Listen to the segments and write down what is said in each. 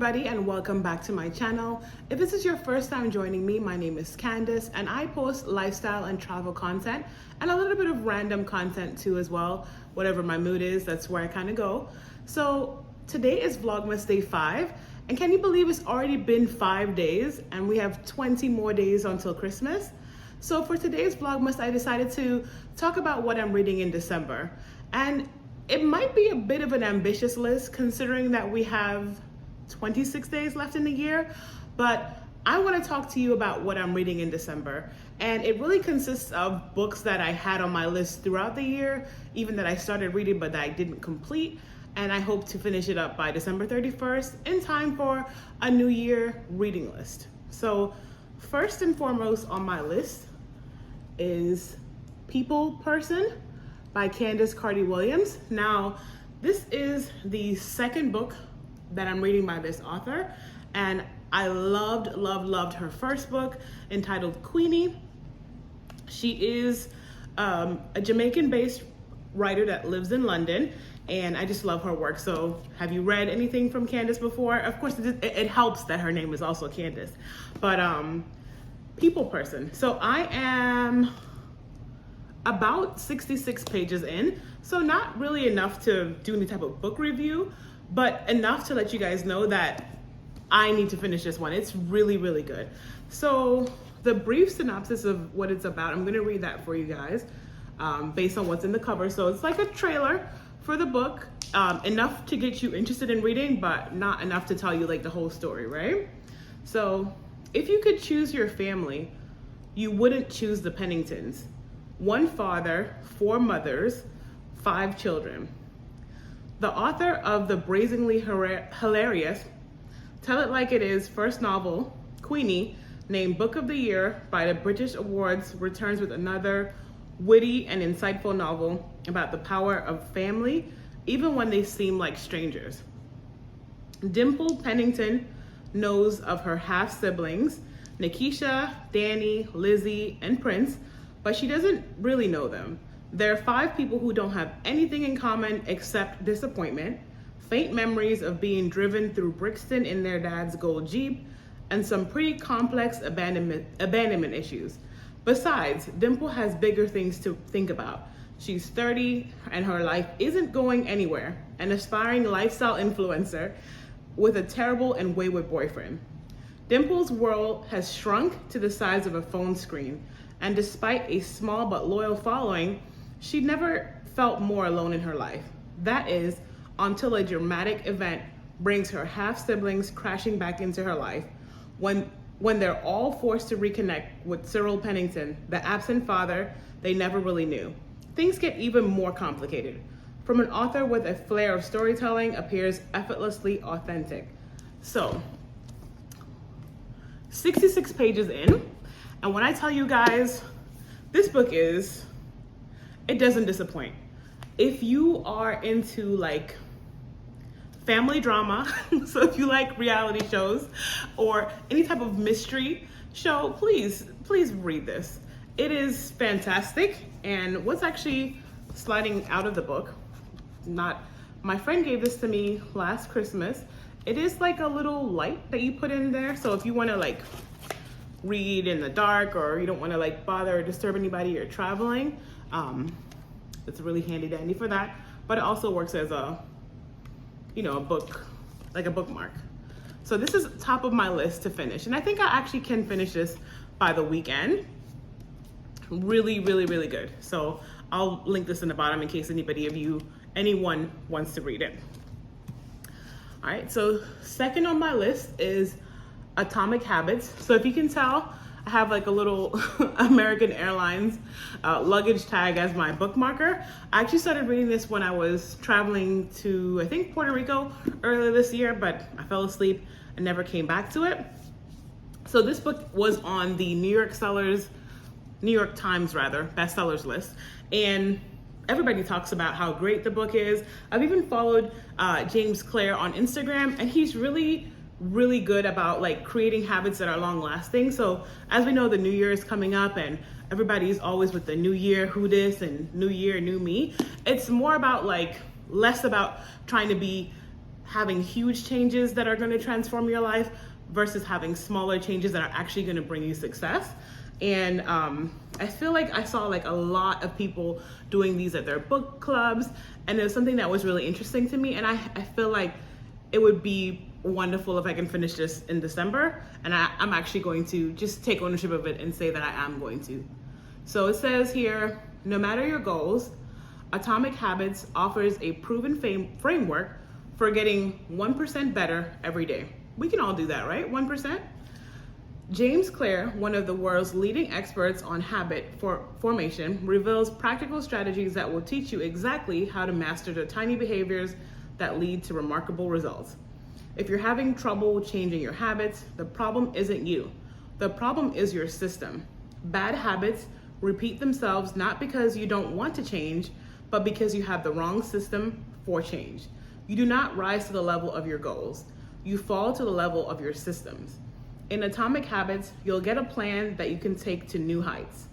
everybody, and welcome back to my channel. If this is your first time joining me, my name is Candice and I post lifestyle and travel content and a little bit of random content too as well. Whatever my mood is, that's where I kind of go. So today is Vlogmas day 5, and can you believe it's already been 5 days and we have 20 more days until Christmas? So for today's Vlogmas, I decided to talk about what I'm reading in December. And it might be a bit of an ambitious list considering that we have 26 days left in the year, but I want to talk to you about what I'm reading in December. And it really consists of books that I had on my list throughout the year, even that I started reading but that I didn't complete. And I hope to finish it up by December 31st in time for a New Year reading list. So first and foremost on my list is People Person by Candice Carty-Williams. Now, this is the second book that I'm reading by this author, and I loved her first book entitled Queenie. She is a Jamaican-based writer that lives in London, and I just love her work. So have you read anything from Candice before? Of course, it helps that her name is also Candice, but People Person. So I am about 66 pages in, so not really enough to do any type of book review, but enough to let you guys know that I need to finish this one. It's really good. So the brief synopsis of what it's about, I'm gonna read that for you guys based on what's in the cover. So it's like a trailer for the book, enough to get you interested in reading, but not enough to tell you like the whole story, right? So if you could choose your family, you wouldn't choose the Penningtons. 1 father, 4 mothers, 5 children. The author of the brazenly hilarious Tell It Like It Is first novel, Queenie, named Book of the Year by the British Awards, returns with another witty and insightful novel about the power of family, even when they seem like strangers. Dimple Pennington knows of her half-siblings, Nikisha, Danny, Lizzie, and Prince, but she doesn't really know them. There are 5 people who don't have anything in common except disappointment, faint memories of being driven through Brixton in their dad's gold Jeep, and some pretty complex abandonment issues. Besides, Dimple has bigger things to think about. She's 30 and her life isn't going anywhere, an aspiring lifestyle influencer with a terrible and wayward boyfriend. Dimple's world has shrunk to the size of a phone screen, and despite a small but loyal following, she never felt more alone in her life. That is, until a dramatic event brings her half-siblings crashing back into her life. When they're all forced to reconnect with Cyril Pennington, the absent father they never really knew. Things get even more complicated. From an author with a flair of storytelling appears effortlessly authentic. So, 66 pages in, and when I tell you guys, this book it doesn't disappoint. If you are into like family drama, so if you like reality shows or any type of mystery show, please read this. It is fantastic. And what's actually sliding out of the book, my friend gave this to me last Christmas. It is like a little light that you put in there. So if you want to like read in the dark, or you don't want to like bother or disturb anybody you're traveling, it's really handy dandy for that. But it also works as a book, like a bookmark. So this is top of my list to finish, and I think I actually can finish this by the weekend. Really good. So I'll link this in the bottom in case anyone wants to read it. All right, so second on my list is Atomic Habits. So if you can tell, I have like a little American Airlines luggage tag as my bookmarker. I actually started reading this when I was traveling to, I think, Puerto Rico earlier this year, but I fell asleep and never came back to it. So this book was on the New York Times bestsellers list, and everybody talks about how great the book is. I've even followed James Clear on Instagram, and he's really good about like creating habits that are long lasting. So as we know, the new year is coming up and everybody's always with the new year, who this, and new year, new me. It's more about like, less about trying to be having huge changes that are going to transform your life versus having smaller changes that are actually going to bring you success. And I feel like I saw like a lot of people doing these at their book clubs, and it was something that was really interesting to me. And I feel like it would be wonderful if I can finish this in December, and I'm actually going to just take ownership of it and say that I am going to. So it says here, no matter your goals, Atomic Habits offers a proven framework for getting 1% better every day. We can all do that, right? 1%. James Clear, one of the world's leading experts on habit formation, reveals practical strategies that will teach you exactly how to master the tiny behaviors that lead to remarkable results. If you're having trouble changing your habits, the problem isn't you. The problem is your system. Bad habits repeat themselves not because you don't want to change, but because you have the wrong system for change. You do not rise to the level of your goals. You fall to the level of your systems. In Atomic Habits, you'll get a plan that you can take to new heights.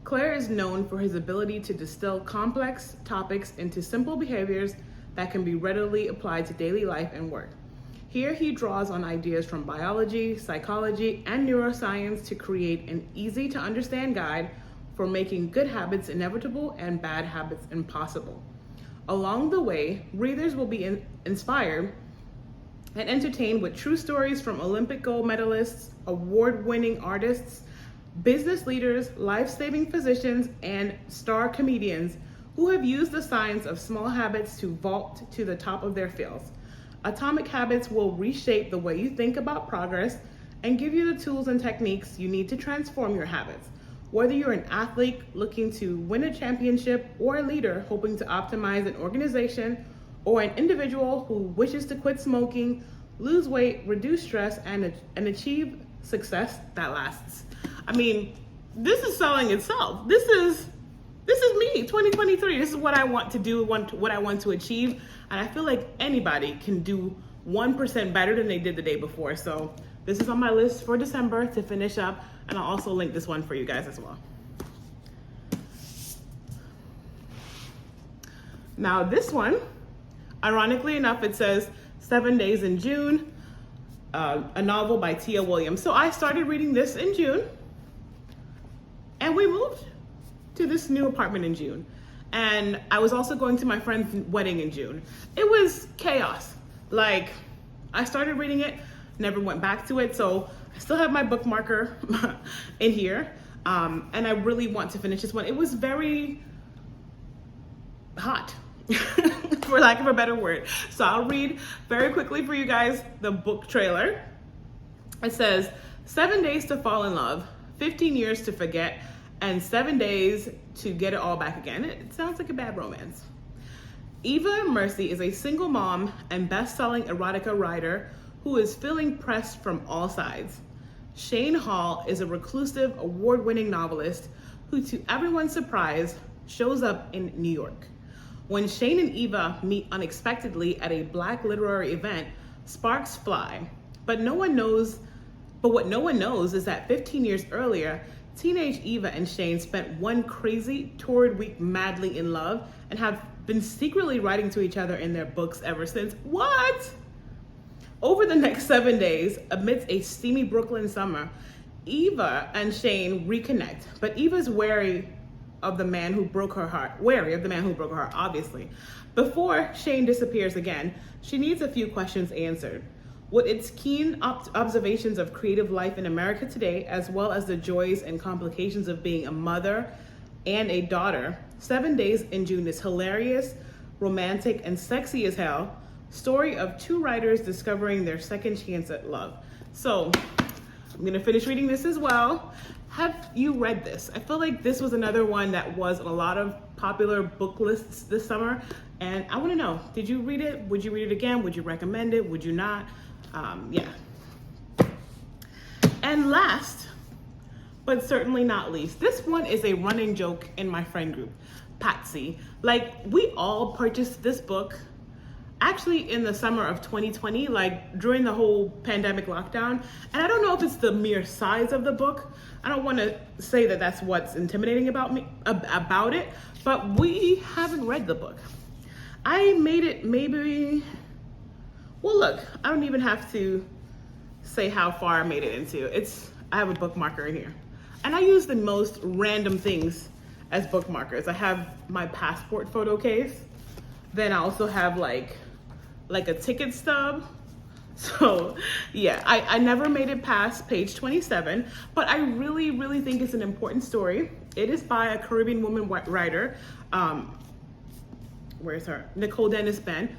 Claire is known for his ability to distill complex topics into simple behaviors that can be readily applied to daily life and work. Here he draws on ideas from biology, psychology, and neuroscience to create an easy to understand guide for making good habits inevitable and bad habits impossible. Along the way, readers will be inspired and entertained with true stories from Olympic gold medalists, award-winning artists, business leaders, life-saving physicians, and star comedians who have used the science of small habits to vault to the top of their fields. Atomic Habits will reshape the way you think about progress and give you the tools and techniques you need to transform your habits. Whether you're an athlete looking to win a championship, or a leader hoping to optimize an organization, or an individual who wishes to quit smoking, lose weight, reduce stress, and achieve success that lasts. I mean, this is selling itself. This is me, 2023. This is what I want to do, what I want to achieve. And I feel like anybody can do 1% better than they did the day before. So this is on my list for December to finish up. And I'll also link this one for you guys as well. Now this one, ironically enough, it says 7 Days in June, a novel by Carty-Williams. So I started reading this in June, and we moved to this new apartment in June. And I was also going to my friend's wedding in June. It was chaos. Like, I started reading it, never went back to it. So I still have my bookmarker in here. And I really want to finish this one. It was very hot, for lack of a better word. So I'll read very quickly for you guys the book trailer. It says, 7 days to fall in love, 15 years to forget, and 7 days to get it all back again. It sounds like a bad romance. Eva Mercy is a single mom and best-selling erotica writer who is feeling pressed from all sides. Shane Hall is a reclusive, award-winning novelist who, to everyone's surprise, shows up in New York. When Shane and Eva meet unexpectedly at a Black literary event, sparks fly. But what no one knows is that 15 years earlier, teenage Eva and Shane spent one crazy, torrid week madly in love and have been secretly writing to each other in their books ever since. What? Over the next 7 days, amidst a steamy Brooklyn summer, Eva and Shane reconnect, but Eva's wary of the man who broke her heart, obviously. Before Shane disappears again, she needs a few questions answered. With its keen observations of creative life in America today, as well as the joys and complications of being a mother and a daughter, 7 Days in June is hilarious, romantic, and sexy as hell. Story of two writers discovering their second chance at love. So I'm gonna finish reading this as well. Have you read this? I feel like this was another one that was on a lot of popular book lists this summer. And I wanna know, did you read it? Would you read it again? Would you recommend it? Would you not? Yeah. And last, but certainly not least, this one is a running joke in my friend group, Patsy. Like, we all purchased this book actually in the summer of 2020, like during the whole pandemic lockdown. And I don't know if it's the mere size of the book. I don't want to say that that's what's intimidating about it, but we haven't read the book. I made it maybe Well, look, I don't even have to say how far I made it into. I have a bookmarker in here. And I use the most random things as bookmarkers. I have my passport photo case. Then I also have like a ticket stub. So yeah, I never made it past page 27, but I really, really think it's an important story. It is by a Caribbean woman writer. Where's her? Nicole Benn.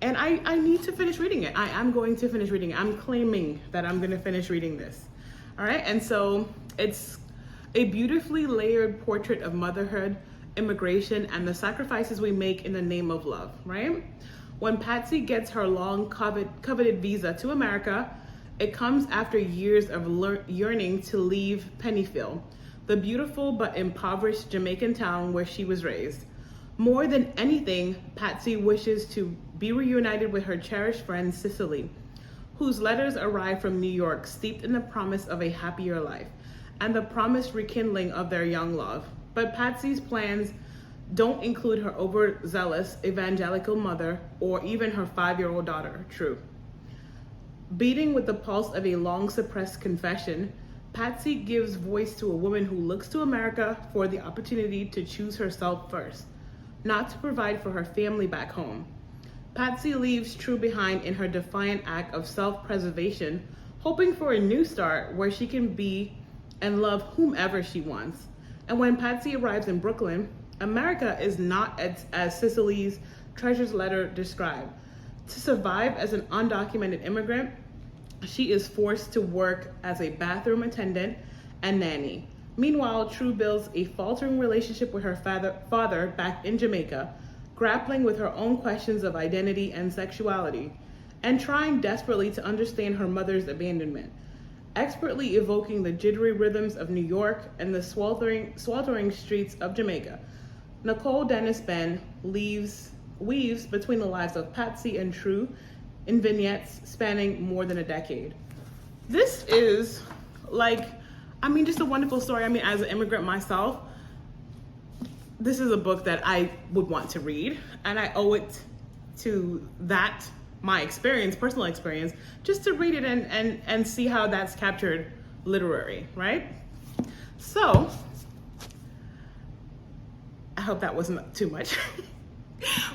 And I need to finish reading it. I am going to finish reading it. I'm claiming that I'm gonna finish reading this. All right, and so it's a beautifully layered portrait of motherhood, immigration, and the sacrifices we make in the name of love, right? When Patsy gets her long coveted visa to America, it comes after years of yearning to leave Pennyfield, the beautiful but impoverished Jamaican town where she was raised. More than anything, Patsy wishes to be reunited with her cherished friend Cicely, whose letters arrive from New York steeped in the promise of a happier life and the promised rekindling of their young love. But Patsy's plans don't include her overzealous evangelical mother or even her 5-year-old daughter, True. Beating with the pulse of a long-suppressed confession, Patsy gives voice to a woman who looks to America for the opportunity to choose herself first, not to provide for her family back home. Patsy leaves True behind in her defiant act of self-preservation, hoping for a new start where she can be and love whomever she wants. And when Patsy arrives in Brooklyn, America is not as Cicely's treasures letter described. To survive as an undocumented immigrant, she is forced to work as a bathroom attendant and nanny. Meanwhile, True builds a faltering relationship with her father back in Jamaica, grappling with her own questions of identity and sexuality, and trying desperately to understand her mother's abandonment, expertly evoking the jittery rhythms of New York and the sweltering streets of Jamaica. Nicole Benn weaves between the lives of Patsy and True in vignettes spanning more than a decade. This is just a wonderful story. As an immigrant myself, this is a book that I would want to read, and I owe it to my experience, personal experience, just to read it and see how that's captured literary, right? So, I hope that wasn't too much.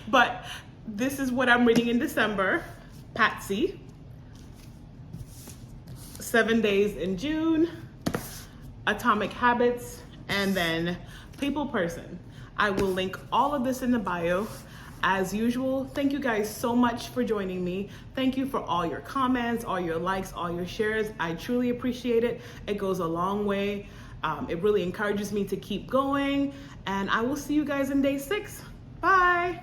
But this is what I'm reading in December. Patsy, 7 Days in June, Atomic Habits, and then People Person. I will link all of this in the bio. As usual, thank you guys so much for joining me. Thank you for all your comments, all your likes, all your shares. I truly appreciate it. It goes a long way. It really encourages me to keep going. And I will see you guys in day 6. Bye.